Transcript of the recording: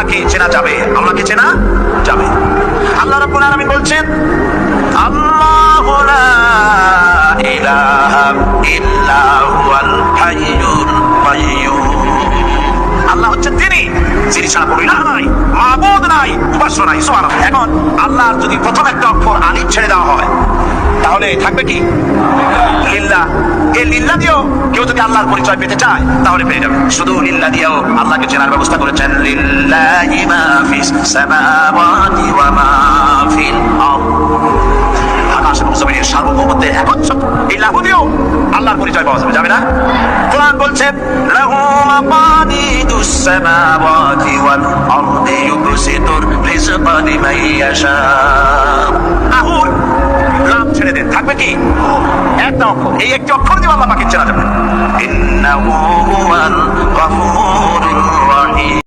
আল্লাহকে চেনা যাবে, আল্লাহকে চেনা যাবে। আল্লাহ রাব্বুল আলামিন বলছেন, আল্লাহু লা ইলাহা ইল্লা হুয়াল হাইয়ুল কাইয়্যুম। আল্লাহ হচ্ছেন তিনি, যিনি ছাড়া কোনো ইলাহ নাই, মাবুদ নাই, উপাস্য নাই। সুবহানাল্লাহ। এখন আল্লাহর যদি প্রথম একটা অক্ষর আলিফ ছেড়ে দেওয়া হয়, তাহলে থাকবে কি? লিল্লাহ। এই লিল্লাহ দিয়েও কেউ যদি আল্লাহর পরিচয় পেতে চায় তাহলে পেয়ে যাবে। শুধু লিল্লাহ দিয়েও আল্লাহকে চেনার ব্যবস্থা করেছেন। লিল্লাহি মা ফিস সামাওয়াতি ওয়া মা ফিল আরদ। আকাশ এবং জমিনের সার্বভৌমত্বের একচ্ছত্র এই লাহু দিয়েও আল্লাহর পরিচয় পাওয়া যাবে, যাবে না? কোরআন বলছে, লাহু মাকালিদুস সামাওয়াতি ওয়াল আরদি ইউবসিতুর রিজকা লিমান ইয়াশা। লাহুর লাম ছেড়ে দেন, থাকবে কি? একটা অক্ষর। এই একটি অক্ষর দিয়ে আল্লাহ পাকে চেনা যাবে। ইন্নাহু হুয়াল গফুরুর রহিম।